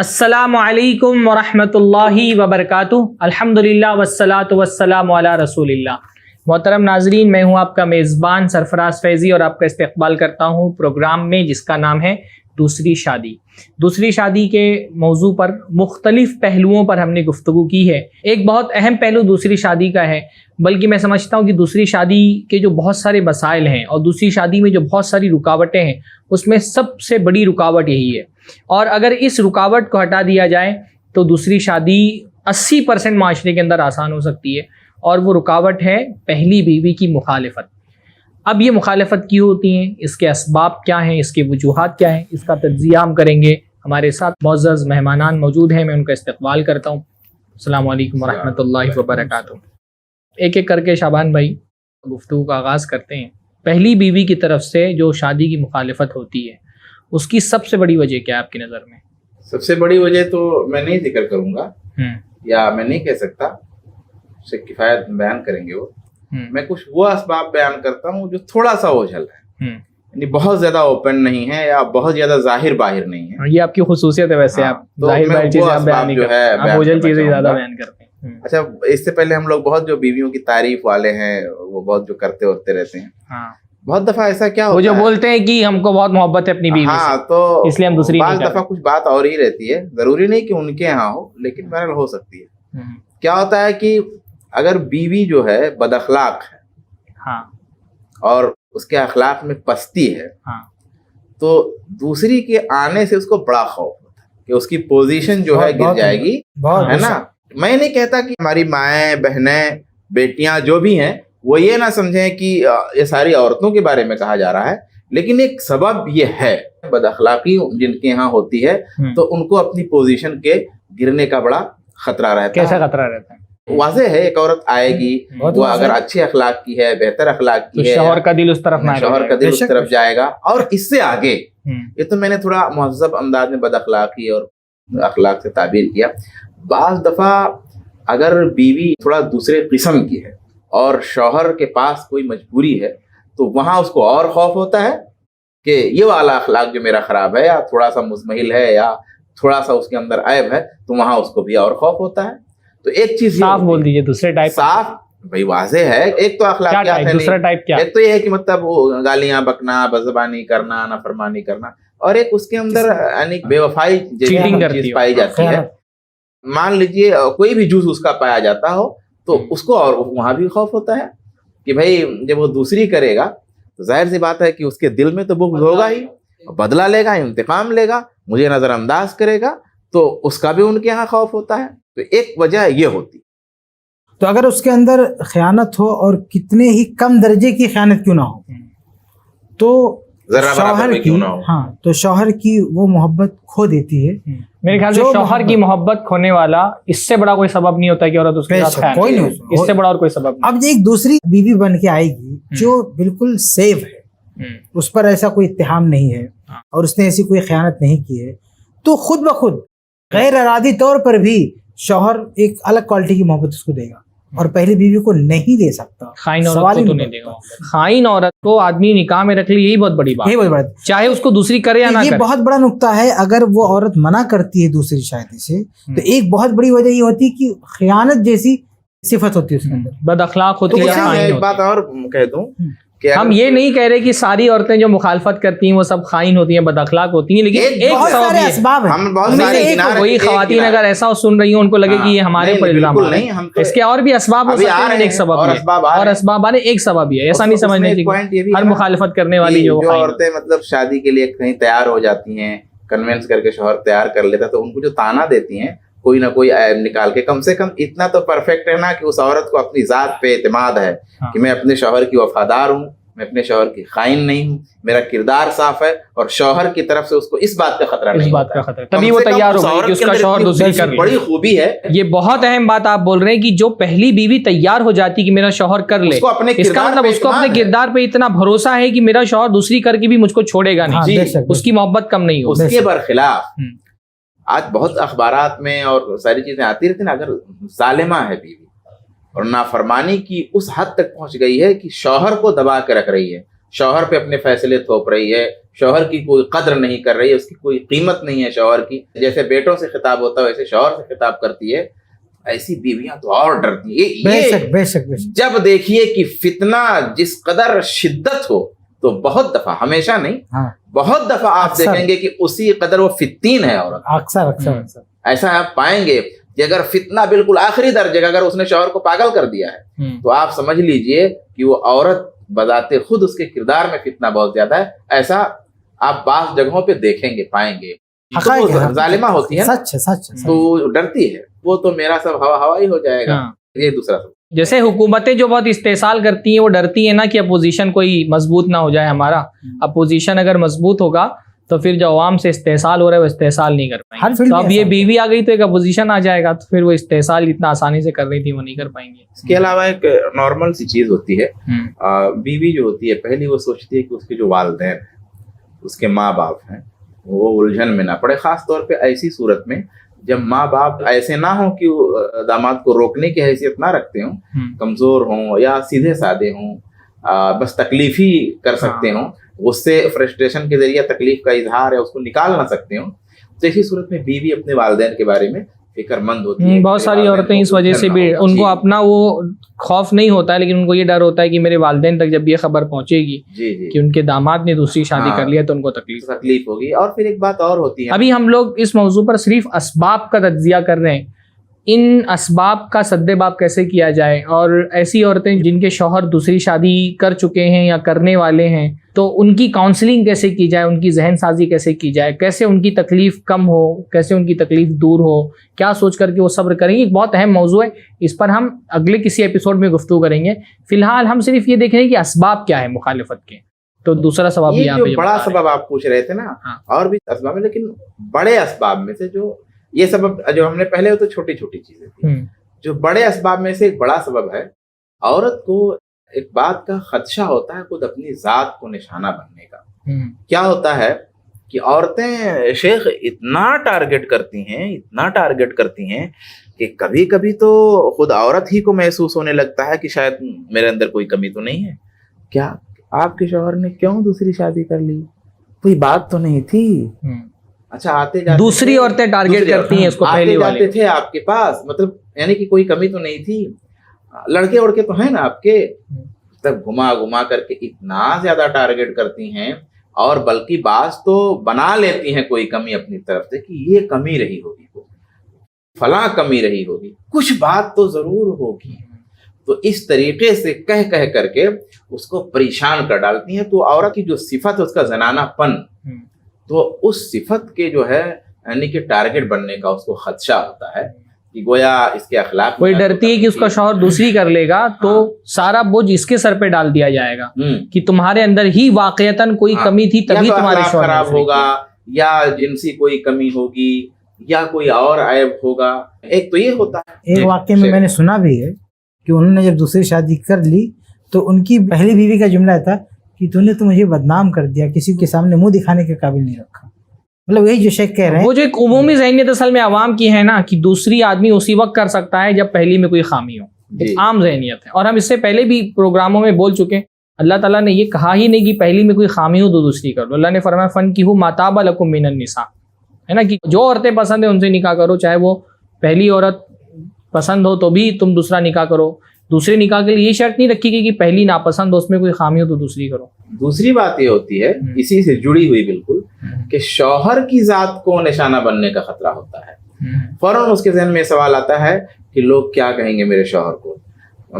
السلام علیکم ورحمۃ اللہ وبرکاتہ. الحمدللہ والصلاۃ والسلام علی رسول اللہ. محترم ناظرین، میں ہوں آپ کا میزبان سرفراز فیضی اور آپ کا استقبال کرتا ہوں پروگرام میں جس کا نام ہے دوسری شادی. دوسری شادی کے موضوع پر مختلف پہلوؤں پر ہم نے گفتگو کی ہے. ایک بہت اہم پہلو دوسری شادی کا ہے، بلکہ میں سمجھتا ہوں کہ دوسری شادی کے جو بہت سارے مسائل ہیں اور دوسری شادی میں جو بہت ساری رکاوٹیں ہیں، اس میں سب سے بڑی رکاوٹ یہی ہے. اور اگر اس رکاوٹ کو ہٹا دیا جائے تو دوسری شادی 80% معاشرے کے اندر آسان ہو سکتی ہے، اور وہ رکاوٹ ہے پہلی بیوی کی مخالفت. اب یہ مخالفت کیوں ہوتی ہیں، اس کے اسباب کیا ہیں، اس کے وجوہات کیا ہیں، اس کا تجزیہ ہم کریں گے. ہمارے ساتھ معزز مہمانان موجود ہیں، میں ان کا استقبال کرتا ہوں. السلام علیکم ورحمۃ اللہ وبرکاتہ. ایک ایک کر کے شعبان بھائی گفتگو کا آغاز کرتے ہیں. پہلی بیوی کی طرف سے جو شادی کی مخالفت ہوتی ہے، اس کی سب سے بڑی وجہ کیا ہے آپ کی نظر میں؟ سب سے بڑی وجہ تو میں نہیں ذکر کروں گا یا میں نہیں کہہ سکتا، اس سے کفایت بیان کریں گے وہ. میں کچھ وہ اسباب بیان کرتا ہوں جو تھوڑا سا اوجھل ہے، یعنی بہت زیادہ اوپن نہیں ہے یا بہت زیادہ ظاہر باہر نہیں ہے. یہ آپ کی خصوصیت ہے ویسے، آپ ظاہر باہر چیزیں آپ بیان نہیں کرتے، آپ اوجھل چیزیں زیادہ بیان کرتے ہیں. اچھا، اس سے پہلے ہم لوگ بہت جو بیویوں کی تعریف والے ہیں وہ بہت جو کرتے ہوتے رہتے ہیں. بہت دفعہ ایسا کیا ہوتا ہے، وہ جو بولتے ہیں کہ ہم کو بہت محبت ہے اپنی بیوی سے، تو اس لیے ہم دوسری بعض دفعہ کچھ بات اور ہی رہتی ہے. ضروری نہیں کہ ان کے یہاں ہو، لیکن بہرحال ہو سکتی ہے. کیا ہوتا ہے کہ اگر بیوی جو ہے بد اخلاق ہے اور اس کے اخلاق میں پستی ہے، تو دوسری کے آنے سے اس کو بڑا خوف ہوتا ہے کہ اس کی پوزیشن جو ہے گر جائے گی، ہے نا. میں نہیں کہتا کہ ہماری مائیں، بہنیں، بیٹیاں جو بھی ہیں وہ یہ نہ سمجھیں کہ یہ ساری عورتوں کے بارے میں کہا جا رہا ہے، لیکن ایک سبب یہ ہے. بد اخلاقی جن کے یہاں ہوتی ہے تو ان کو اپنی پوزیشن کے گرنے کا بڑا خطرہ رہتا ہے. کیسا خطرہ رہتا ہے؟ واضح ہے، ایک عورت آئے گی، وہ اگر اچھے اخلاق کی ہے، بہتر اخلاق کی ہے، شوہر کا دل اس طرف نہ، شوہر کا دل اس طرف جائے گا. اور اس سے آگے یہ تو میں نے تھوڑا مہذب انداز میں بد اخلاقی اور اخلاق سے تعبیر کیا. بعض دفعہ اگر بیوی تھوڑا دوسرے قسم کی ہے اور شوہر کے پاس کوئی مجبوری ہے، تو وہاں اس کو اور خوف ہوتا ہے کہ یہ والا اخلاق جو میرا خراب ہے یا تھوڑا سا مزمحل ہے یا تھوڑا سا اس کے اندر عیب ہے، تو وہاں اس کو بھی اور خوف ہوتا ہے. تو ایک چیز صاف بول دیجئے، دوسرے ٹائپ صاف بھائی واضح ہے. ایک تو اخلاقیات ہے، دوسرا ٹائپ کیا؟ ایک تو یہ ہے کہ مطلب وہ گالیاں بکنا، بدزبانی کرنا، نافرمانی کرنا، اور ایک اس کے اندر یعنی بے وفائی چیز پائی جاتی ہے. مان لیجئے کوئی بھی جز اس کا پایا جاتا ہو تو اس کو اور وہاں بھی خوف ہوتا ہے کہ بھائی جب وہ دوسری کرے گا تو ظاہر سی بات ہے کہ اس کے دل میں تو بغض ہوگا ہی، بدلہ لے گا، انتقام لے گا، مجھے نظر انداز کرے گا، تو اس کا بھی ان کے یہاں خوف ہوتا ہے. تو ایک وجہ یہ ہوتی. تو اگر اس کے اندر خیانت ہو اور کتنے ہی کم درجے کی خیانت کیوں نہ ہو، تو شوہر کی وہ محبت کھو دیتی ہے. میرے خیال سے شوہر کی محبت کھونے والا اس سے بڑا کوئی سبب نہیں ہوتا کہ عورت اس کے ساتھ کوئی نہیں، اس سے بڑا اور کوئی سبب نہیں. اب ایک دوسری بیوی بن کے آئے گی جو بالکل سیف ہے، اس پر ایسا کوئی اتہام نہیں ہے اور اس نے ایسی کوئی خیانت نہیں کی ہے، تو خود بخود غیر ارادی طور پر بھی شوہر ایک الگ کوالٹی کی محبت اس کو دے گا اور پہلی بیوی کو نہیں دے سکتا. خائن عورت کو تو نہیں دے گا. خائن عورت کو آدمی نکاح میں رکھ لی، یہی بہت بڑی بات ہے، چاہے اس کو دوسری کرے یا نہ کرے. یہ بہت بڑا نقطہ ہے. اگر وہ عورت منع کرتی ہے دوسری شادی سے تو ایک بہت بڑی وجہ یہ ہوتی ہے کہ خیانت جیسی صفت ہوتی ہے اس کے اندر، بد اخلاق ہوتی ہے. ایک بات اور کہہ دوں کہ ہم یہ نہیں کہہ رہے کہ ساری عورتیں جو مخالفت کرتی ہیں وہ سب خائن ہوتی ہیں، بد اخلاق ہوتی ہیں، لیکن ایک سارے اسباب ہیں. وہی خواتین اگر ایسا سن رہی ہوں ان کو لگے کہ یہ ہمارے پر الزام ہے، اس کے اور بھی اسباب ہو سکتے ہیں. ایک سبب اور اسباب آنے ایک سبب ہے، ایسا نہیں سمجھنے کی ہر مخالفت کرنے والی جو عورتیں مطلب شادی کے لیے کہیں تیار ہو جاتی ہیں، کنونس کر کے شوہر تیار کر لیتا، تو ان کو جو تانا دیتی ہیں کوئی نہ کوئی عیب نکال کے، کم سے کم اتنا تو پرفیکٹ ہے نا کہ اس عورت کو اپنی ذات پہ اعتماد ہے کہ میں اپنے شوہر کی وفادار ہوں، میں اپنے شوہر کی خائن نہیں ہوں، میرا کردار صاف ہے، اور شوہر کی طرف سے اس کو اس بات کا خطرہ نہیں ہوتا ہے. تبھی وہ تیار ہو گئی کہ اس کا شوہر دوسری کر لے. بڑی خوبی ہے یہ، بہت اہم بات آپ بول رہے ہیں کہ جو پہلی بیوی تیار ہو جاتی کہ میرا شوہر کر لے، اس کا مطلب اس کو اپنے کردار پہ اتنا بھروسہ ہے کہ میرا شوہر دوسری کر کے بھی مجھ کو چھوڑے گا نہیں، اس کی محبت کم نہیں ہوگی. اس کے برخلاف آج بہت اخبارات میں اور ساری چیزیں آتی رہتی ہیں، اگر ظالمہ ہے بیوی اور نافرمانی کی اس حد تک پہنچ گئی ہے کہ شوہر کو دبا کے رکھ رہی ہے، شوہر پہ اپنے فیصلے تھوپ رہی ہے, شوہر کی کوئی قدر نہیں کر رہی ہے, اس کی کوئی قیمت نہیں ہے شوہر کی. جیسے بیٹوں سے خطاب ہوتا ہے ویسے شوہر سے خطاب کرتی ہے, ایسی بیویاں تو اور ڈرتی ہیں. بے شک بے شک بے شک. جب دیکھیے کہ فتنہ جس قدر شدت ہو تو بہت دفعہ, ہمیشہ نہیں, بہت دفعہ آپ دیکھیں گے کہ اسی قدر وہ فتین ہے عورت. اکثر ایسا آپ پائیں گے کہ اگر فتنہ بالکل آخری درجے کا, اگر اس نے شوہر کو پاگل کر دیا ہے تو آپ سمجھ لیجئے کہ وہ عورت بذات خود اس کے کردار میں فتنہ بہت زیادہ ہے. ایسا آپ بعض جگہوں پہ دیکھیں گے, پائیں گے. ظالمہ ہوتی ہے, سچ تو ڈرتی ہے, وہ تو میرا سب ہوا ہی ہو جائے گا. یہ دوسرا سب. جیسے حکومتیں جو بہت استحصال کرتی ہیں وہ ڈرتی ہیں نا کہ اپوزیشن کوئی مضبوط نہ ہو جائے ہمارا. اپوزیشن اگر مضبوط ہوگا تو پھر جو عوام سے استحصال ہو رہا ہے وہ استحصال نہیں کر پائیں گے. تو اب یہ بیوی آ گئی تو ایک اپوزیشن آ جائے گا, تو پھر وہ استحصال اتنا آسانی سے کر رہی تھی وہ نہیں کر پائیں گے. اس کے علاوہ ایک نارمل سی چیز ہوتی ہے, بیوی جو ہوتی ہے پہلی وہ سوچتی ہے کہ اس کے جو والدین, اس کے ماں باپ ہیں, وہ الجھن میں نہ پڑے. خاص طور پہ ایسی صورت میں جب ماں باپ ایسے نہ ہوں کہ داماد کو روکنے کی حیثیت نہ رکھتے ہوں, کمزور ہوں یا سیدھے سادے ہوں, بس تکلیف ہی کر سکتے ہوں, غصے فرسٹریشن کے ذریعے تکلیف کا اظہار ہے اس کو نکال نہ سکتے ہوں, تو ایسی صورت میں بیوی اپنے والدین کے بارے میں فکر مند ہوتی ہے. بہت ساری عورتیں اس وجہ سے بھی, ان کو اپنا وہ خوف نہیں ہوتا ہے لیکن ان کو یہ ڈر ہوتا ہے کہ میرے والدین تک جب یہ خبر پہنچے گی کہ ان کے داماد نے دوسری شادی کر لیا تو ان کو تکلیف ہوگی. اور پھر ایک بات اور ہوتی ہے, ابھی ہم لوگ اس موضوع پر صرف اسباب کا تجزیہ کر رہے ہیں, ان اسباب کا سد باب کیسے کیا جائے, اور ایسی عورتیں جن کے شوہر دوسری شادی کر چکے ہیں یا کرنے والے ہیں تو ان کی کاؤنسلنگ کیسے کی جائے, ان کی ذہن سازی کیسے کی جائے, کیسے ان کی تکلیف کم ہو, کیسے ان کی تکلیف دور ہو, کیا سوچ کر کے وہ صبر کریں گے. ایک بہت اہم موضوع ہے, اس پر ہم اگلے کسی ایپیسوڈ میں گفتگو کریں گے. فی الحال ہم صرف یہ دیکھ رہے ہیں کہ اسباب کیا ہے مخالفت کے. تو دوسرا سبب یہ جو بڑا سبب آپ پوچھ رہے تھے نا, اور بھی اسباب ہیں لیکن بڑے اسباب میں سے جو یہ سبب جو ہم نے پہلے تو چھوٹی چھوٹی چیزیں تھیں, جو بڑے اسباب میں سے ایک بڑا سبب ہے, عورت کو ایک بات کا خدشہ ہوتا ہے خود اپنی ذات کو نشانہ بننے کا. کیا ہوتا ہے کہ عورتیں شیخ اتنا ٹارگٹ کرتی ہیں کہ کبھی کبھی تو خود عورت ہی کو محسوس ہونے لگتا ہے کہ شاید میرے اندر کوئی کمی تو نہیں ہے. کیا آپ کے شوہر نے کیوں دوسری شادی کر لی, کوئی بات تو نہیں تھی. اچھا آتے جاتے دوسری عورتیں ٹارگٹ کرتی ہیں اس کو, آتے جاتے تھے آپ کے پاس, مطلب یعنی کہ کوئی کمی تو نہیں تھی. لڑکے وڑکے تو ہیں نا آپ کے, تب گھما کر کے اتنا زیادہ ٹارگٹ کرتی ہیں, اور بلکہ بعض تو بنا لیتی ہیں کوئی کمی اپنی طرف سے کہ یہ کمی رہی ہوگی, فلاں کمی رہی ہوگی, کچھ بات تو ضرور ہوگی. تو اس طریقے سے کہہ کر کے اس کو پریشان کر ڈالتی ہیں. تو عورت کی جو صفت ہے اس کا زنانہ پن, تو اس صفت کے جو ہے یعنی کہ ٹارگٹ بننے کا اس کو خدشہ ہوتا ہے کہ گویا اس کے اخلاق, کوئی ڈرتی ہے کہ اس کا شوہر دوسری کر لے گا تو سارا بوجھ اس کے سر پہ ڈال دیا جائے گا کہ تمہارے اندر ہی واقعتاً کوئی کمی تھی تبھی تمہارے شوہر خراب ہوگا, یا جنسی کوئی کمی ہوگی, یا کوئی اور عیب ہوگا. ایک تو یہ ہوتا ہے. ایک واقعے میں نے سنا بھی ہے کہ انہوں نے جب دوسری شادی کر لی تو ان کی پہلی بیوی کا جملہ تھا کہ تو نے تو مجھے بدنام کر دیا, کسی کے سامنے منہ دکھانے کے قابل نہیں رکھا. مطلب وہی جو شیخ کہہ رہے ہیں, وہ جو ایک عمومی ذہنیت اصل میں عوام کی ہے نا کہ دوسری آدمی اسی وقت کر سکتا ہے جب پہلی میں کوئی خامی ہو, ایک عام ذہنیت ہے. اور ہم اس سے پہلے بھی پروگراموں میں بول چکے ہیں, اللہ تعالیٰ نے یہ کہا ہی نہیں کہ پہلی میں کوئی خامی ہو تو دوسری کر لو. اللہ نے فرمایا فَانْكِحُوا مَا طَابَ لَكُم مِّنَ النِّسَاءِ, ہے نا, کہ جو عورتیں پسند ہیں ان سے نکاح کرو, چاہے وہ پہلی عورت پسند ہو تو بھی تم دوسرا نکاح کرو. دوسرے نکاح کے لیے یہ شرط نہیں رکھی گئی کہ پہلی ناپسند ہو, اس میں کوئی خامی ہو تو دوسری کرو. دوسری بات یہ ہوتی ہے اسی سے جڑی ہوئی بالکل کہ شوہر کی ذات کو نشانہ بننے کا خطرہ ہوتا ہے. فوراً اس کے ذہن میں سوال آتا ہے کہ لوگ کیا کہیں گے میرے شوہر کو.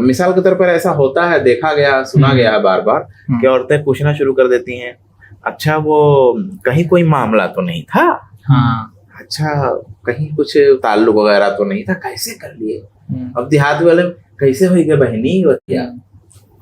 مثال کے طور پر ایسا ہوتا ہے, دیکھا گیا, سنا گیا ہے بار بار کہ عورتیں پوچھنا شروع کر دیتی ہیں, اچھا وہ کہیں کوئی معاملہ تو نہیں تھا, اچھا کہیں کچھ تعلق وغیرہ تو نہیں تھا, کیسے کر لیے. اب دیہات والے کیسے ہوئی گئے بہنی ہوتی,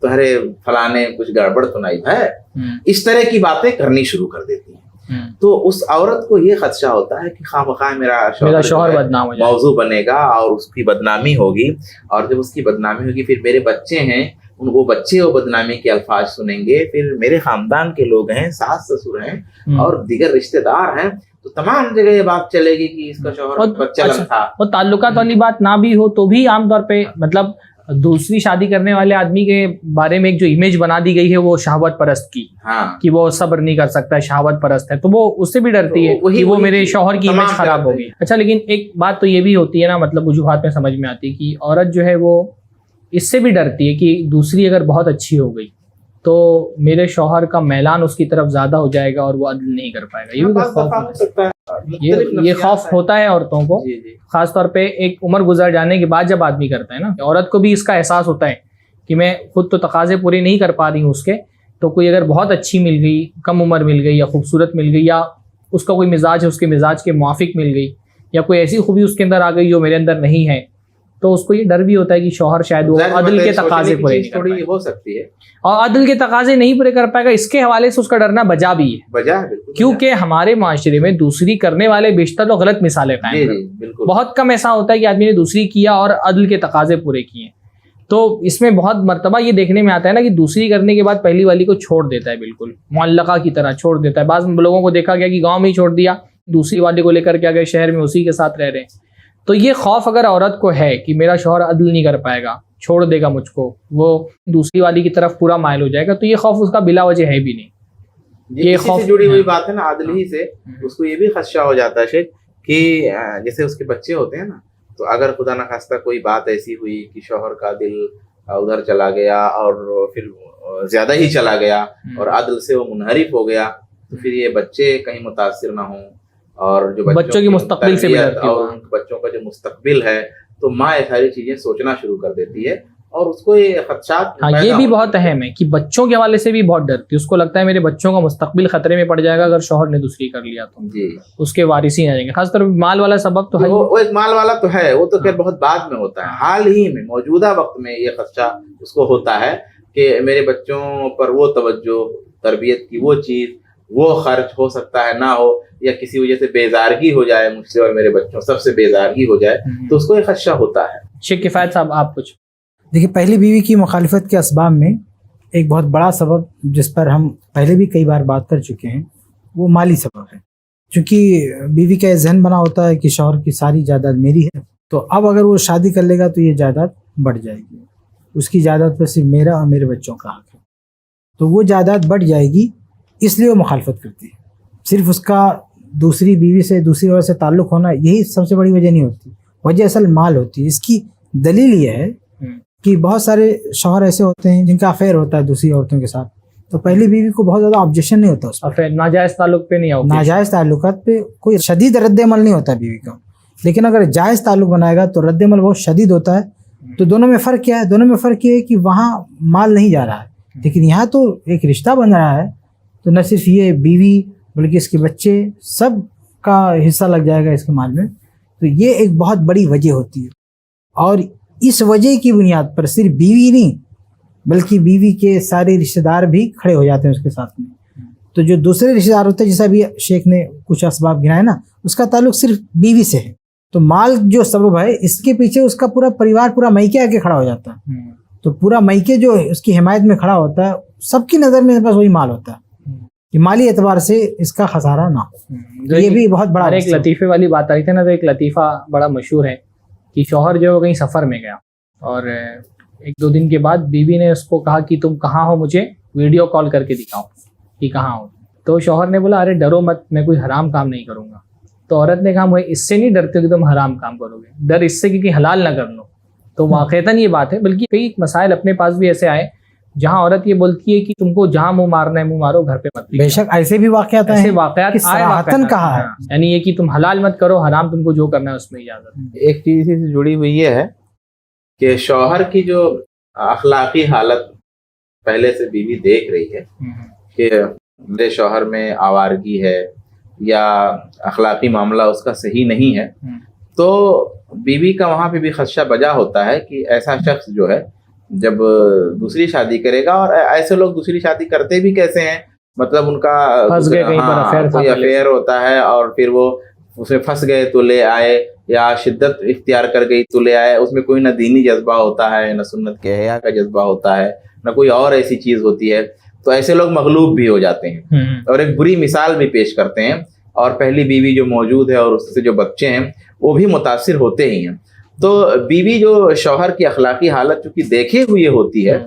تو ارے فلانے کچھ گڑبڑ تو نہیں ہے. اس طرح کی باتیں کرنی شروع کر دیتی ہیں. تو اس عورت کو یہ خدشہ ہوتا ہے کہ خواہ مخواہ میرا شوہر بدنام ہو جائے, موضوع بنے گا اور اس کی بدنامی ہوگی, اور جب اس کی بدنامی ہوگی پھر میرے بچے ہیں, وہ بچے وہ بدنامی کے الفاظ سنیں گے, پھر میرے خاندان کے لوگ ہیں, ساس سسر ہیں اور دیگر رشتہ دار ہیں, تو تمام جگہ یہ بات چلے گی کہ اس کا شوہر بچہ لن تھا. وہ تعلقات والی بات نہ بھی ہو تو بھی عام طور پہ مطلب دوسری شادی کرنے والے آدمی کے بارے میں ایک جو امیج بنا دی گئی ہے وہ شہوت پرست کی، کہ وہ صبر نہیں کر سکتا ہے، شہوت پرست ہے، تو وہ اس سے بھی ڈرتی ہے کہ وہ میرے شوہر کی امیج خراب ہوگی۔ اچھا لیکن ایک بات تو یہ بھی ہوتی ہے نا، مطلب وجوہات میں سمجھ میں آتی ہے کہ عورت جو ہے وہ اس سے بھی ڈرتی ہے کہ دوسری اگر بہت اچھی ہو گئی تو میرے شوہر کا میلان اس کی طرف زیادہ ہو جائے گا اور وہ عدل نہیں کر پائے گا۔ یہ بھی خوف، یہ خوف ہوتا ہے عورتوں کو، خاص طور پہ ایک عمر گزر جانے کے بعد جب آدمی کرتا ہے نا، عورت کو بھی اس کا احساس ہوتا ہے کہ میں خود تو تقاضے پورے نہیں کر پا رہی ہوں اس کے، تو کوئی اگر بہت اچھی مل گئی، کم عمر مل گئی یا خوبصورت مل گئی، یا اس کا کوئی مزاج ہے اس کے مزاج کے موافق مل گئی، یا کوئی ایسی خوبی اس کے اندر آ گئی جو میرے اندر نہیں ہے، تو اس کو یہ ڈر بھی ہوتا ہے کہ شوہر شاید وہ عدل کے تقاضے پورے نہیں کر پائے، ہو سکتی ہے، اور عدل کے تقاضے نہیں پورے کر پائے گا، اس کے حوالے سے اس کا ڈرنا بجا بھی ہے، کیونکہ ہمارے معاشرے میں دوسری کرنے والے بیشتر لوگ غلط مثالیں قائم کرتے، بہت کم ایسا ہوتا ہے کہ آدمی نے دوسری کیا اور عدل کے تقاضے پورے کیے، تو اس میں بہت مرتبہ یہ دیکھنے میں آتا ہے نا کہ دوسری کرنے کے بعد پہلی والی کو چھوڑ دیتا ہے، بالکل معلقہ کی طرح چھوڑ دیتا ہے۔ بعض لوگوں کو دیکھا گیا کہ گاؤں میں ہی چھوڑ دیا، دوسری والی کو لے کر کے آ گئے شہر میں، اسی کے ساتھ رہ رہے ہیں۔ تو یہ خوف اگر عورت کو ہے کہ میرا شوہر عدل نہیں کر پائے گا، چھوڑ دے گا مجھ کو، وہ دوسری والی کی طرف پورا مائل ہو جائے گا، تو یہ خوف اس کا بلا وجہ ہے بھی نہیں، یہ خوف سے جڑی ہوئی بات ہے نا عدل ہی سے۔ اس کو یہ بھی خدشہ ہو جاتا ہے شیخ کہ جیسے اس کے بچے ہوتے ہیں نا، تو اگر خدا نخواستہ کوئی بات ایسی ہوئی کہ شوہر کا دل ادھر چلا گیا اور پھر زیادہ ہی چلا گیا اور عدل سے وہ منحرف ہو گیا، تو پھر یہ بچے کہیں متاثر نہ ہوں، اور جو بچوں کی مستقبل سے اور بچوں کا جو مستقبل ہے، تو ماں یہ ساری چیزیں سوچنا شروع کر دیتی ہے اور اس کو یہ خدشات، ہاں یہ بھی بہت اہم ہے کہ بچوں کے حوالے سے بھی بہت ڈرتی ہے، اس کو لگتا ہے میرے بچوں کا مستقبل خطرے میں پڑ جائے گا اگر شوہر نے دوسری کر لیا تو جی اس کے وارث ہی آ جائیں گے، خاص طور پہ مال والا سبب تو ہے، وہ ایک مال والا تو ہے، وہ تو خیر بہت بعد میں ہوتا ہے، حال ہی میں موجودہ وقت میں یہ خدشہ اس کو ہوتا ہے کہ میرے بچوں پر وہ توجہ، تربیت کی وہ چیز، وہ خرچ ہو سکتا ہے نہ ہو، یا کسی وجہ سے بیزارگی ہو جائے مجھ سے اور میرے بچوں سب سے بیزارگی ہو جائے، تو اس کو یہ خدشہ ہوتا ہے۔ شیخ کفایت صاحب آپ کچھ دیکھیے، پہلی بیوی کی مخالفت کے اسباب میں ایک بہت بڑا سبب جس پر ہم پہلے بھی کئی بار بات کر چکے ہیں، وہ مالی سبب ہے، چونکہ بیوی کا یہ ذہن بنا ہوتا ہے کہ شوہر کی ساری جائیداد میری ہے، تو اب اگر وہ شادی کر لے گا تو یہ جائیداد بڑھ جائے گی، اس کی جائیداد پر صرف میرا اور میرے بچوں کا حق ہے، تو وہ جائیداد بڑھ جائے گی، اس لیے وہ مخالفت کرتی ہے۔ صرف اس کا دوسری بیوی سے، دوسری عورت سے تعلق ہونا یہی سب سے بڑی وجہ نہیں ہوتی، وجہ اصل مال ہوتی ہے۔ اس کی دلیل یہ ہے کہ بہت سارے شوہر ایسے ہوتے ہیں جن کا افیئر ہوتا ہے دوسری عورتوں کے ساتھ، تو پہلی بیوی کو بہت زیادہ آبجیکشن نہیں ہوتا، اس افیئر ناجائز تعلق پہ نہیں ہوتا، ناجائز تعلقات پہ کوئی شدید رد عمل نہیں ہوتا بیوی کا، لیکن اگر جائز تعلق بنائے گا تو رد عمل بہت شدید ہوتا ہے۔ تو دونوں میں فرق کیا ہے؟ دونوں میں فرق یہ ہے کہ وہاں مال نہیں جا رہا ہے، لیکن یہاں تو ایک رشتہ بن رہا ہے، تو نہ صرف یہ بیوی بلکہ اس کے بچے سب کا حصہ لگ جائے گا اس کے مال میں، تو یہ ایک بہت بڑی وجہ ہوتی ہے۔ اور اس وجہ کی بنیاد پر صرف بیوی نہیں بلکہ بیوی کے سارے رشتہ دار بھی کھڑے ہو جاتے ہیں اس کے ساتھ میں، تو جو دوسرے رشتہ دار ہوتے ہیں، جیسا بھی شیخ نے کچھ اسباب گنائے نا، اس کا تعلق صرف بیوی سے ہے، تو مال جو سبب ہے اس کے پیچھے اس کا پورا پریوار، پورا میکے آ کے کھڑا ہو جاتا ہے، تو پورا میکے جو اس کی حمایت میں کھڑا ہوتا ہے، سب کی نظر میں بس وہی مال ہوتا ہے کہ مالی اعتبار سے اس کا خسارہ نہ ہو۔ یہ بھی بہت بڑا ایک لطیفے والی بات آ رہی تھی نا، تو ایک لطیفہ بڑا مشہور ہے کہ شوہر جو ہے کہیں سفر میں گیا اور ایک دو دن کے بعد بیوی نے اس کو کہا کہ تم کہاں ہو، مجھے ویڈیو کال کر کے دکھاؤ کہ کہاں ہو، تو شوہر نے بولا ارے ڈرو مت، میں کوئی حرام کام نہیں کروں گا، تو عورت نے کہا میں اس سے نہیں ڈرتے کہ تم حرام کام کرو گے، ڈر اس سے کہ حلال نہ کر لو۔ تو واقعتاً یہ بات ہے، بلکہ کئی مسائل اپنے پاس بھی ایسے آئے جہاں عورت یہ بولتی ہے کہ تم کو جہاں منہ مارنا ہے منہ مارو، گھر پہ مت۔ بے شک ایسے بھی واقعات ایسے واقعات صراحتاً کہا ہے، یعنی یہ کہ تم حلال مت کرو، حرام تم کو جو کرنا ہے اس میں اجازت ہے۔ ایک چیز سے جڑی ہوئی یہ ہے کہ شوہر کی جو اخلاقی حالت پہلے سے بیوی دیکھ رہی ہے کہ میرے شوہر میں آوارگی ہے یا اخلاقی معاملہ اس کا صحیح نہیں ہے، تو بیوی کا وہاں پہ بھی خدشہ بجا ہوتا ہے کہ ایسا شخص جو ہے جب دوسری شادی کرے گا، اور ایسے لوگ دوسری شادی کرتے بھی کیسے ہیں، مطلب ان کا کوئی افیئر ہوتا ہے اور پھر وہ اس میں پھنس گئے تو لے آئے، یا شدت اختیار کر گئی تو لے آئے، اس میں کوئی نہ دینی جذبہ ہوتا ہے، نہ سنت کے حیا کا جذبہ ہوتا ہے، نہ کوئی اور ایسی چیز ہوتی ہے، تو ایسے لوگ مغلوب بھی ہو جاتے ہیں اور ایک بری مثال بھی پیش کرتے ہیں، اور پہلی بیوی جو موجود ہے اور اس سے جو بچے ہیں وہ بھی متاثر ہوتے ہی ہیں۔ تو بیوی جو شوہر کی اخلاقی حالت چونکہ دیکھے ہوئے ہوتی ہے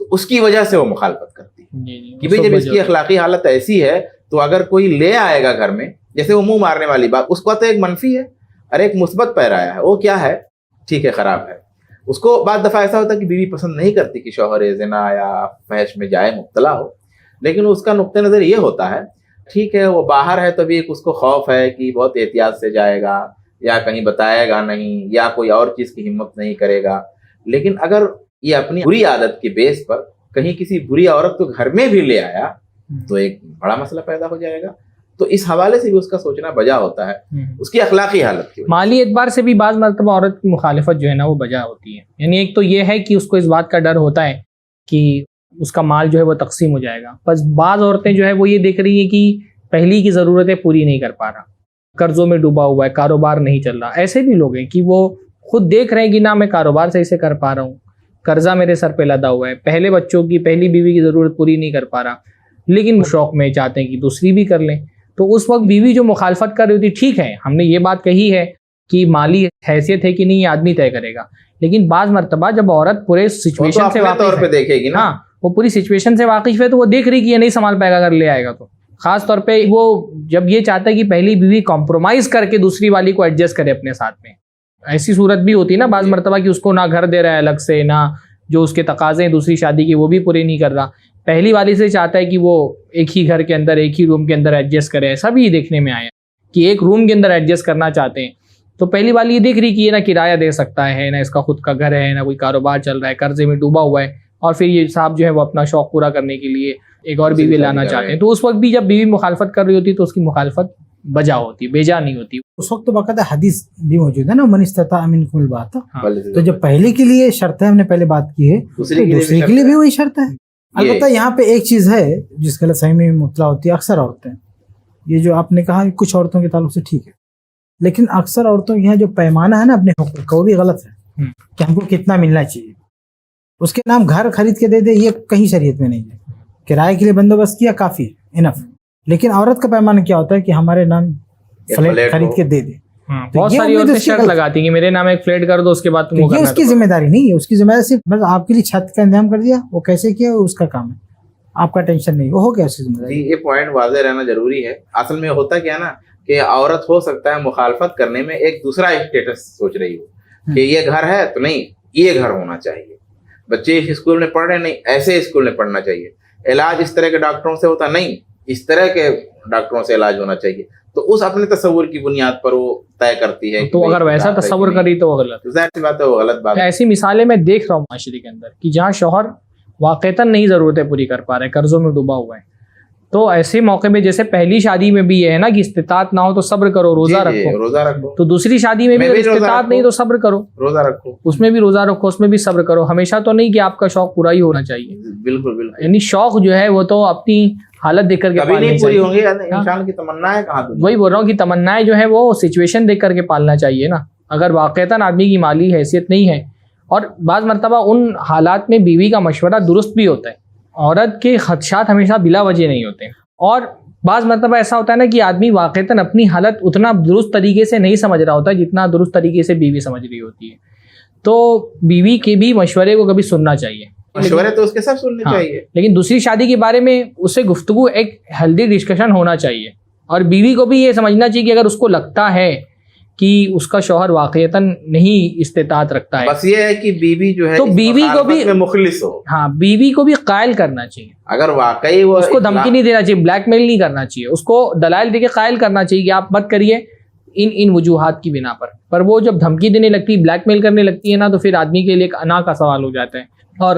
تو اس کی وجہ سے وہ مخالفت کرتی ہے کہ بھئی جب اس کی اخلاقی حالت ایسی ہے تو اگر کوئی لے آئے گا گھر میں، جیسے وہ منہ مارنے والی بات، اس کو تو ایک منفی ہے اور ایک مثبت پیر آیا ہے، وہ کیا ہے؟ ٹھیک ہے، خراب ہے. اس کو بعض دفعہ ایسا ہوتا ہے کہ بیوی پسند نہیں کرتی کہ شوہر زنا یا فحش میں جائے، مبتلا ہو، لیکن اس کا نقطہ نظر یہ ہوتا ہے ٹھیک ہے وہ باہر ہے تو بھی ایک اس کو خوف ہے کہ بہت احتیاط سے جائے گا یا کہیں بتائے گا نہیں یا کوئی اور چیز کی ہمت نہیں کرے گا. لیکن اگر یہ اپنی بری عادت کے بیس پر کہیں کسی بری عورت کو گھر میں بھی لے آیا تو ایک بڑا مسئلہ پیدا ہو جائے گا. تو اس حوالے سے بھی اس کا سوچنا بجا ہوتا ہے، اس کی اخلاقی حالت کی. مالی اعتبار سے بھی بعض مرتبہ عورت کی مخالفت جو ہے نا وہ بجا ہوتی ہے. یعنی ایک تو یہ ہے کہ اس کو اس بات کا ڈر ہوتا ہے کہ اس کا مال جو ہے وہ تقسیم ہو جائے گا. بس بعض عورتیں جو ہے وہ یہ دیکھ رہی ہیں کہ پہلی کی ضرورتیں پوری نہیں کر پا رہا، قرضوں میں ڈوبا ہوا ہے، کاروبار نہیں چل رہا. ایسے بھی لوگ ہیں کہ وہ خود دیکھ رہے ہیں کہ نہ میں کاروبار صحیح سے کر پا رہا ہوں، قرضہ میرے سر پہ لدا ہوا ہے، پہلے بچوں کی پہلی بیوی کی ضرورت پوری نہیں کر پا رہا، لیکن شوق میں چاہتے ہیں کہ دوسری بھی کر لیں. تو اس وقت بیوی جو مخالفت کر رہی ہوتی، ٹھیک ہے ہم نے یہ بات کہی ہے کہ مالی حیثیت ہے کہ نہیں یہ آدمی طے کرے گا، لیکن بعض مرتبہ جب عورت پورے سچویشن سے واقف دیکھے گی نا، وہ پوری سچویشن سے واقف ہے تو وہ دیکھ رہی کہ یہ نہیں سنبھال پائے گا اگر لے آئے گا تو. خاص طور پہ وہ جب یہ چاہتا ہے کہ پہلی بیوی کمپرومائز کر کے دوسری والی کو ایڈجسٹ کرے اپنے ساتھ میں. ایسی صورت بھی ہوتی ہے نا بعض مرتبہ کہ اس کو نہ گھر دے رہا ہے الگ سے، نہ جو اس کے تقاضے ہیں دوسری شادی کی وہ بھی پورے نہیں کر رہا، پہلی والی سے چاہتا ہے کہ وہ ایک ہی گھر کے اندر ایک ہی روم کے اندر ایڈجسٹ کرے. ایسا بھی دیکھنے میں آیا کہ ایک روم کے اندر ایڈجسٹ کرنا چاہتے ہیں تو پہلی والی یہ دیکھ رہی کہ یہ نہ کرایہ دے سکتا ہے، نہ اس کا خود کا گھر ہے، نہ کوئی کاروبار چل رہا ہے، قرضے میں ڈوبا ہوا ہے، اور پھر یہ صاحب جو ہے وہ اپنا شوق پورا کرنے کے لیے ایک اور بیوی لانا چاہتے ہیں. تو اس وقت بھی جب بیوی مخالفت کر رہی ہوتی تو اس کی مخالفت بجا ہوتی، بیجا نہیں ہوتی. اس وقت تو باقاعدہ حدیث بھی موجود ہے نا، من استطاع منکم الباءۃ. تو جب پہلے کے لیے شرط ہے، ہم نے پہلے بات کی ہے، دوسرے کے لیے بھی وہی شرط ہے. البتہ یہاں پہ ایک چیز ہے جس غلط فہمی میں مبتلا ہوتی ہے اکثر عورتیں. یہ جو آپ نے کہا کچھ عورتوں کے تعلق سے ٹھیک ہے، لیکن اکثر عورتوں کے یہاں جو پیمانہ ہے نا اپنے حقوق کا وہ بھی غلط ہے کہ ہم کو کتنا ملنا چاہیے. اس کے نام گھر خرید کے دے دے یہ کہیں شریعت میں نہیں ہے. کرائے کے لیے بندوبست کیا کافی ہے، انف. لیکن عورت کا پیمانہ کیا ہوتا ہے کہ ہمارے نام فلیٹ خرید کے دے دے. بہت ساری عورتیں شرط لگاتی ہیں کہ میرے نام ایک فلیٹ کر دو، اس کے بعد یہ اس کی ذمہ داری نہیں ہے. اس کی ذمہ داری صرف بس آپ کے لیے چھت کا انتظام کر دیا، وہ کیسے کیا اس کا کام ہے، آپ کا ٹینشن نہیں، وہ ہو گیا اس کی ذمہ داری. یہ پوائنٹ واضح رہنا ضروری ہے. اصل میں ہوتا کیا نا کہ عورت ہو سکتا ہے مخالفت کرنے میں ایک دوسرا اسٹیٹس سوچ رہی ہو کہ یہ گھر ہے تو نہیں یہ گھر ہونا چاہیے، بچے اس اسکول میں پڑھ رہے نہیں ایسے اسکول میں پڑھنا چاہیے، علاج اس طرح کے ڈاکٹروں سے ہوتا نہیں اس طرح کے ڈاکٹروں سے علاج ہونا چاہیے. تو اس اپنے تصور کی بنیاد پر وہ طے کرتی ہے. تو اگر ویسا تصور کری تو وہ غلط، ظاہر سی بات ہے وہ غلط بات ہے. ایسی مثالیں میں دیکھ رہا ہوں معاشرے کے اندر کہ جہاں شوہر واقعتاً نہیں ضرورتیں پوری کر پا رہے، قرضوں میں ڈوبا ہوا ہے، تو ایسے موقع میں جیسے پہلی شادی میں بھی یہ ہے نا کہ استطاعت نہ ہو تو صبر کرو، روزہ رکھو. تو دوسری شادی میں بھی استطاعت نہیں تو صبر کرو، روزہ رکھو، اس میں بھی روزہ رکھو، اس میں بھی صبر کرو. ہمیشہ تو نہیں کہ آپ کا شوق پورا ہی ہونا چاہیے. بالکل بالکل. یعنی شوق جو ہے وہ تو اپنی حالت دیکھ کر کے پالنی پوری ہوں گی. انسان کی تمنائیں کہاں دوں، وہی بول رہا ہوں کہ تمنائیں جو ہے وہ سچویشن دیکھ کر کے پالنا چاہیے نا. اگر واقعتاً آدمی کی مالی حیثیت نہیں ہے، اور بعض مرتبہ ان حالات میں بیوی کا مشورہ درست بھی ہوتا ہے، عورت کے خدشات ہمیشہ بلا وجہ نہیں ہوتے. اور بعض مرتبہ ایسا ہوتا ہے نا کہ آدمی واقعتاً اپنی حالت اتنا درست طریقے سے نہیں سمجھ رہا ہوتا جتنا درست طریقے سے بیوی سمجھ رہی ہوتی ہے. تو بیوی کے بھی مشورے کو کبھی سننا چاہیے، مشورے تو اس کے سب سننے چاہیے، لیکن دوسری شادی کے بارے میں اس سے گفتگو ایک ہیلدی ڈسکشن ہونا چاہیے. اور بیوی کو بھی یہ سمجھنا چاہیے کہ اگر اس کو لگتا ہے کہ اس کا شوہر واقعتاً نہیں استطاعت رکھتا ہے، بس یہ ہے کہ بیوی جو ہے تو بیوی کو بھی مخلص ہو. ہاں بیوی کو بھی قائل کرنا چاہیے. اگر واقعی وہ اس کو دھمکی نہیں دینا چاہیے، بلیک میل نہیں کرنا چاہیے، اس کو دلائل دے کے قائل کرنا چاہیے کہ آپ مت کریے ان وجوہات کی بنا پر وہ جب دھمکی دینے لگتی ہے، بلیک میل کرنے لگتی ہے نا، تو پھر آدمی کے لیے ایک انا کا سوال ہو جاتا ہے. اور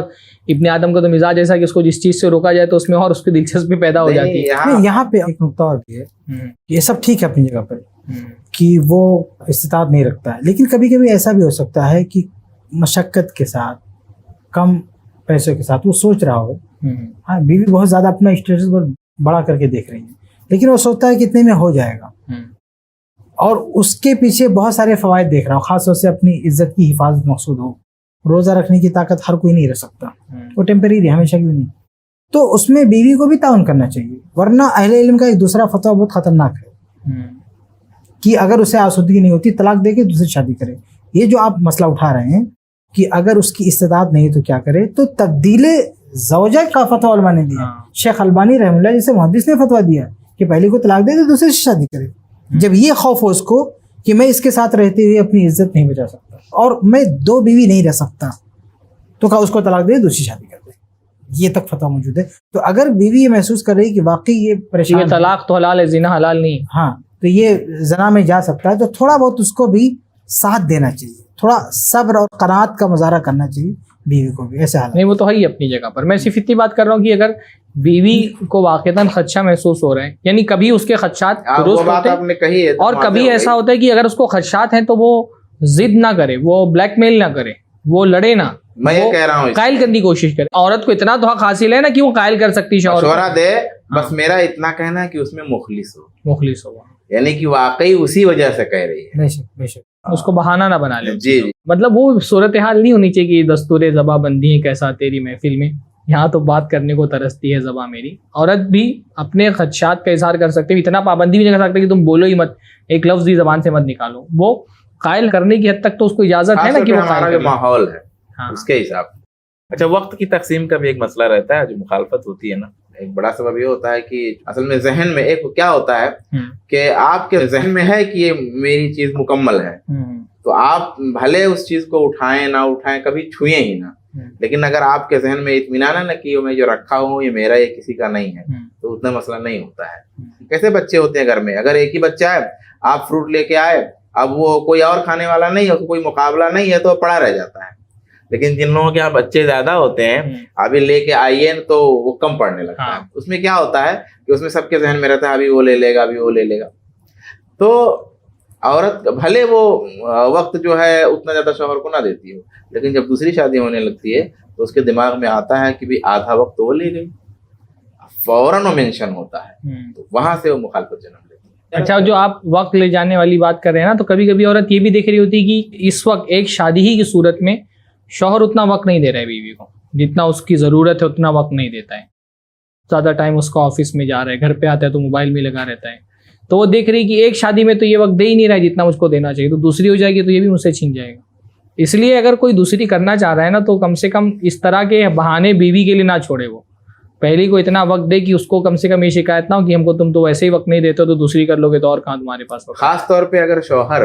ابن آدم کا تو مزاج ایسا کہ اس کو جس چیز سے روکا جائے تو اس میں اور اس کی دلچسپی پیدا ہو جاتی ہے. یہاں پہ ایک نقطہ اور بھی ہے، یہ سب ٹھیک ہے اپنی جگہ پر کہ وہ استطاعت نہیں رکھتا ہے، لیکن کبھی کبھی ایسا بھی ہو سکتا ہے کہ مشقت کے ساتھ کم پیسوں کے ساتھ وہ سوچ رہا ہو، ہاں بیوی بہت زیادہ اپنا اسٹیٹس بڑا کر کے دیکھ رہی ہے، لیکن وہ سوچتا ہے کتنے میں ہو جائے گا، اور اس کے پیچھے بہت سارے فوائد دیکھ رہا ہو، خاص طور سے اپنی عزت کی حفاظت مقصود ہو. روزہ رکھنے کی طاقت ہر کوئی نہیں رکھ سکتا، وہ ٹیمپریری ہمیشہ کی نہیں. تو اس میں بیوی کو بھی تعاون کرنا چاہیے، ورنہ اہل علم کا ایک دوسرا فتویٰ بہت خطرناک ہے کہ اگر اسے آسودگی نہیں ہوتی طلاق دے کے دوسری شادی کرے. یہ جو آپ مسئلہ اٹھا رہے ہیں کہ اگر اس کی استطاعت نہیں تو کیا کرے, تو تبدیل زوجہ کا فتویٰ علماء نے دیا. شیخ البانی رحمہ اللہ جیسے محدث نے فتویٰ دیا کہ پہلی کو طلاق دے دے, دوسرے سے شادی کرے. جب یہ خوف ہو اس کو کہ میں اس کے ساتھ رہتے ہوئے اپنی عزت نہیں بچا سکتا اور میں 2 بیوی نہیں رہ سکتا, تو کہا اس کو طلاق دے, دوسری شادی کر دے. یہ تک فتویٰ موجود ہے. تو اگر بیوی یہ محسوس کر رہی کہ واقعی یہ پریشان ہے, طلاق تو حلال ہے, زنا حلال نہیں. ہاں, تو یہ زنا میں جا سکتا ہے, تو تھوڑا بہت اس کو بھی ساتھ دینا چاہیے, تھوڑا صبر اور قناعت کا مظاہرہ کرنا چاہیے بیوی کو بھی. ایسے حالات نہیں, وہ تو ہے ہی اپنی جگہ پر. میں صرف اتنی بات کر رہا ہوں کہ اگر بیوی کو واقعتاً خدشہ محسوس ہو رہے ہیں, یعنی کبھی اس کے خدشات درست ہوتے ہیں اور کبھی ایسا ہوتا ہے کہ اگر اس کو خدشات ہیں تو وہ ضد نہ کرے, وہ بلیک میل نہ کرے, وہ لڑے نہ, میں یہ کہہ رہا ہوں قائل کرنے کی کوشش کرے. عورت کو اتنا تو حق حاصل ہے نا کہ وہ قائل کر سکتی شوہر مشورہ دے. بس میرا اتنا کہنا ہے کہ اس میں مخلص ہو, یعنی کہ واقعی اسی وجہ سے کہہ رہی ہے. بے شک بے شک, اس کو بہانہ نہ بنا لے. جی, مطلب وہ صورتحال نہیں ہونی چاہیے کہ دستور زباں بندی ہے کیسا تیری محفل میں, یہاں تو بات کرنے کو ترستی ہے زباں میری. عورت بھی اپنے خدشات کا اظہار کر سکتے, اتنا پابندی بھی نہیں کر سکتے کہ تم بولو ہی مت, ایک لفظ بھی زبان سے مت نکالو. وہ قائل کرنے کی حد تک تو اس کو اجازت ہے نا کہ وہ ہمارا جو ماحول ہے اس کے حساب سے. اچھا, وقت کی تقسیم کا بھی ایک مسئلہ رہتا ہے جو مخالفت ہوتی ہے نا. ایک بڑا سبب یہ ہوتا ہے کہ اصل میں ذہن میں ایک کیا ہوتا ہے کہ آپ کے ذہن میں ہے کہ یہ میری چیز مکمل ہے, تو آپ بھلے اس چیز کو اٹھائیں نہ اٹھائیں, کبھی چھوئیں ہی نہ. لیکن اگر آپ کے ذہن میں اطمینان ہے نا کہ میں جو رکھا ہوں یہ میرا, یہ کسی کا نہیں ہے, تو اتنا مسئلہ نہیں ہوتا ہے. کیسے بچے ہوتے ہیں گھر میں, اگر ایک ہی بچہ ہے, آپ فروٹ لے کے آئے, اب وہ کوئی اور کھانے والا نہیں ہے, کوئی مقابلہ نہیں ہے, تو پڑا رہ جاتا ہے. لیکن جن لوگوں کے یہاں بچے زیادہ ہوتے ہیں, ابھی لے کے آئیے تو وہ کم پڑنے لگتا ہے. اس میں کیا ہوتا ہے کہ اس میں سب کے ذہن میں رہتا ہے ابھی وہ لے لے گا, ابھی وہ لے لے گا. تو عورت بھلے وہ وقت جو ہے اتنا زیادہ شوہر کو نہ دیتی ہو, لیکن جب دوسری شادی ہونے لگتی ہے تو اس کے دماغ میں آتا ہے کہ بھی آدھا وقت وہ لے گئی, فوراً وہ مینشن ہوتا ہے, تو وہاں سے وہ مخالفت جنم لیتی ہے. اچھا, جو آپ وقت لے جانے والی بات کر رہے ہیں نا, تو کبھی کبھی عورت یہ بھی دیکھ رہی ہوتی ہے کہ اس وقت ایک شادی ہی کی صورت میں شوہر اتنا وقت نہیں دے رہا ہے بیوی کو, جتنا اس کی ضرورت ہے اتنا وقت نہیں دیتا ہے. زیادہ ٹائم اس کا آفس میں جا رہا ہے, گھر پہ آتا ہے تو موبائل میں لگا رہتا ہے. تو وہ دیکھ رہی کہ ایک شادی میں تو یہ وقت دے ہی نہیں رہا ہے جتنا مجھ کو دینا چاہیے, تو دوسری ہو جائے گی تو یہ بھی مجھ سے چھین جائے گا. اس لیے اگر کوئی دوسری کرنا چاہ رہا ہے نا, تو کم سے کم اس طرح کے بہانے بیوی کے لیے نہ چھوڑے. وہ پہلی کو اتنا وقت دے کہ اس کو کم سے کم یہ شکایت نہ ہو کہ ہم کو تم تو ویسے ہی وقت نہیں دیتے, تو دوسری کر لو گے تو اور کہاں تمہارے پاس وقت. خاص طور پہ اگر شوہر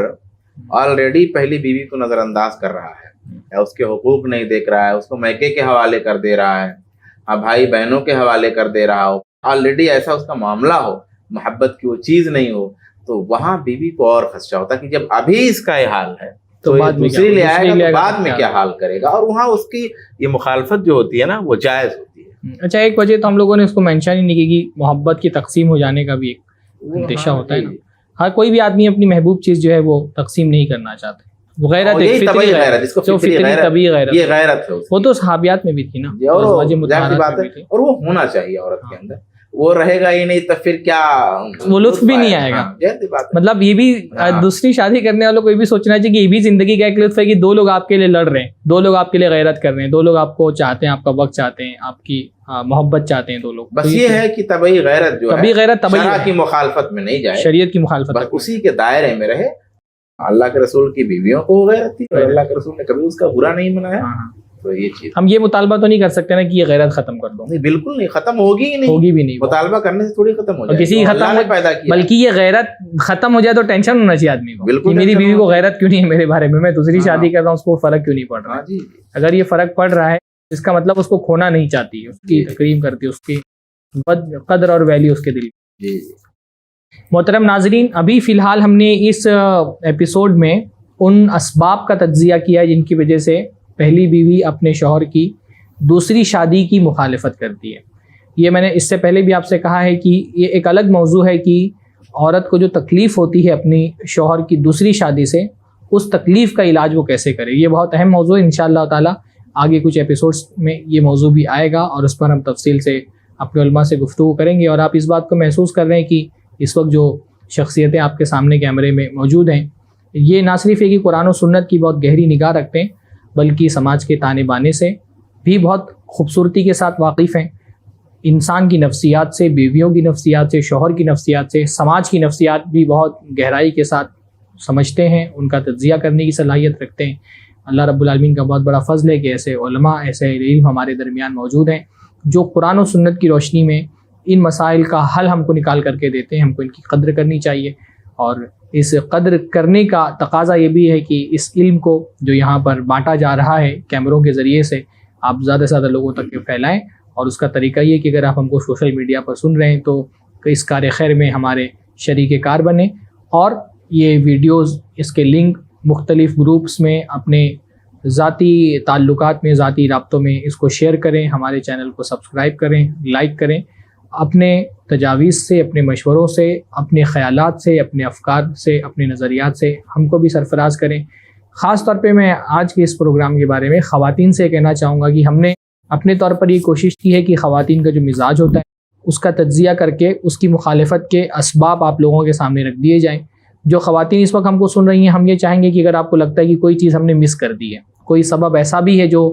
آلریڈی پہلی بیوی کو نظر انداز کر رہا ہے, یا اس کے حقوق نہیں دیکھ رہا ہے, اس کو میکے کے حوالے کر دے رہا ہے, بھائی بہنوں کے حوالے کر دے رہا ہو, آلریڈی ایسا اس کا معاملہ ہو, محبت کی وہ چیز نہیں ہو, تو وہاں بیوی کو اور خدشہ ہوتا ہے کہ جب ابھی اس کا یہ حال ہے تو دوسری لے آئے گا, بعد میں کیا حال کرے گا. اور وہاں اس کی یہ مخالفت جو ہوتی ہے نا وہ جائز ہوتی ہے. اچھا, ایک وجہ تو ہم لوگوں نے اس کو مینشن ہی نہیں کی کہ محبت کی تقسیم ہو جانے کا بھی ایک اندیشہ ہوتا ہے نا. ہر کوئی بھی آدمی اپنی محبوب چیز جو ہے وہ تقسیم نہیں کرنا چاہتے. غیرت وہ تو صحابیات میں بھی تھی نا, اور وہ ہونا چاہیے عورت کے اندر. وہ رہے گا ہی نہیں تو پھر کیا, وہ لطف بھی نہیں آئے گا. مطلب یہ بھی دوسری شادی کرنے والوں کو یہ بھی سوچنا چاہیے کہ یہ بھی زندگی کا ایک لطف ہے کہ 2 لوگ آپ کے لیے لڑ رہے ہیں, 2 لوگ آپ کے لیے غیرت کر رہے ہیں, 2 لوگ آپ کو چاہتے ہیں, آپ کا وقت چاہتے ہیں, آپ کی محبت چاہتے ہیں 2 لوگ. بس یہ ہے کہ طبعی غیرت جو ہے شرع کی مخالفت میں نہیں جائے, شریعت کی مخالفت, بس اسی کے دائرے میں رہے. اللہ کے رسول کی بیویوں کو غیرت تھی, اللہ کے رسول نے کبھی اس کا برا نہیں منایا. تو یہ چیز ہم یہ مطالبہ تو نہیں کر سکتے نا کہ یہ غیرت ختم کر دو. نہیں, بالکل نہیں, ختم ہوگی ہی نہیں, ہوگی بھی نہیں. مطالبہ کرنے سے تھوڑی ختم ہو جائے کسی ختم پیدا کیا, بلکہ یہ غیرت ختم ہو جائے تو ٹینشن ہونا چاہیے آدمی کو. بالکل, میری بیوی کو غیرت کیوں نہیں ہے میرے بارے میں دوسری شادی کر رہا ہوں, اس کو فرق کیوں نہیں پڑ رہا. اگر یہ فرق پڑ رہا ہے اس کا مطلب اس کو کھونا نہیں چاہتی, اس کی تکریم کرتی, اس کی قدر اور ویلیو اس کے دل. محترم ناظرین, ابھی فی الحال ہم نے اس ایپیسوڈ میں ان اسباب کا تجزیہ کیا جن کی وجہ سے پہلی بیوی اپنے شوہر کی دوسری شادی کی مخالفت کرتی ہے. یہ میں نے اس سے پہلے بھی آپ سے کہا ہے کہ یہ ایک الگ موضوع ہے کہ عورت کو جو تکلیف ہوتی ہے اپنی شوہر کی دوسری شادی سے, اس تکلیف کا علاج وہ کیسے کرے. یہ بہت اہم موضوع ہے. انشاءاللہ تعالیٰ آگے کچھ ایپیسوڈز میں یہ موضوع بھی آئے گا اور اس پر ہم تفصیل سے اپنے علماء سے گفتگو کریں گے. اور آپ اس بات کو محسوس کر رہے ہیں کہ اس وقت جو شخصیتیں آپ کے سامنے کیمرے میں موجود ہیں, یہ نہ صرف ہے کہ قرآن و سنت کی بہت گہری نگاہ رکھتے ہیں, بلکہ سماج کے تانے بانے سے بھی بہت خوبصورتی کے ساتھ واقف ہیں. انسان کی نفسیات سے, بیویوں کی نفسیات سے, شوہر کی نفسیات سے, سماج کی نفسیات بھی بہت گہرائی کے ساتھ سمجھتے ہیں, ان کا تجزیہ کرنے کی صلاحیت رکھتے ہیں. اللہ رب العالمین کا بہت بڑا فضل ہے کہ ایسے علماء, ایسے علم ہمارے درمیان موجود ہیں جو قرآن و سنت کی روشنی میں ان مسائل کا حل ہم کو نکال کر کے دیتے ہیں. ہم کو ان کی قدر کرنی چاہیے, اور اس قدر کرنے کا تقاضا یہ بھی ہے کہ اس علم کو جو یہاں پر بانٹا جا رہا ہے کیمروں کے ذریعے سے, آپ زیادہ سے زیادہ لوگوں تک پھیلائیں. اور اس کا طریقہ یہ کہ اگر آپ ہم کو سوشل میڈیا پر سن رہے ہیں تو اس کار خیر میں ہمارے شریک کار بنیں, اور یہ ویڈیوز, اس کے لنک مختلف گروپس میں, اپنے ذاتی تعلقات میں, ذاتی رابطوں میں اس کو شیئر کریں. ہمارے چینل کو سبسکرائب کریں, لائک کریں. اپنے تجاویز سے, اپنے مشوروں سے, اپنے خیالات سے, اپنے افکار سے, اپنے نظریات سے ہم کو بھی سرفراز کریں. خاص طور پہ میں آج کے اس پروگرام کے بارے میں خواتین سے کہنا چاہوں گا کہ ہم نے اپنے طور پر یہ کوشش کی ہے کہ خواتین کا جو مزاج ہوتا ہے اس کا تجزیہ کر کے اس کی مخالفت کے اسباب آپ لوگوں کے سامنے رکھ دیے جائیں. جو خواتین اس وقت ہم کو سن رہی ہیں, ہم یہ چاہیں گے کہ اگر آپ کو لگتا ہے کہ کوئی چیز ہم نے مس کر دی ہے, کوئی سبب ایسا بھی ہے جو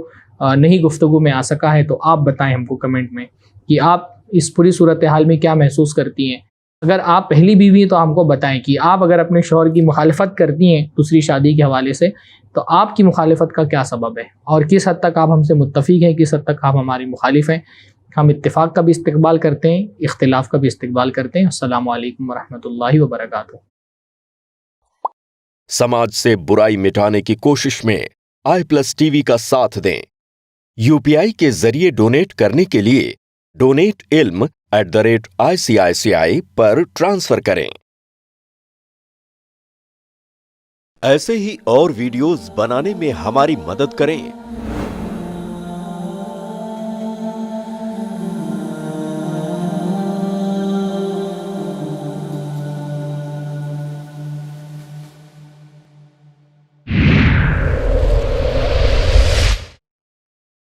نہیں گفتگو میں آ سکا ہے, تو آپ بتائیں ہم کو کمنٹ میں کہ آپ اس پوری صورتحال میں کیا محسوس کرتی ہیں. اگر آپ پہلی بیوی ہیں تو ہم کو بتائیں کہ آپ اگر اپنے شوہر کی مخالفت کرتی ہیں دوسری شادی کے حوالے سے, تو آپ کی مخالفت کا کیا سبب ہے, اور کس حد تک آپ ہم سے متفق ہیں, کس حد تک آپ ہماری مخالف ہیں. ہم اتفاق کا بھی استقبال کرتے ہیں, اختلاف کا بھی استقبال کرتے ہیں. السلام علیکم ورحمۃ اللہ وبرکاتہ. سماج سے برائی مٹانے کی کوشش میں i+TV کا ساتھ دیں. UPI کے ذریعے ڈونیٹ کرنے کے لیے ڈونیٹ علم @ICICI پر ٹرانسفر کریں. ایسے ہی اور ویڈیوز بنانے میں ہماری مدد کریں.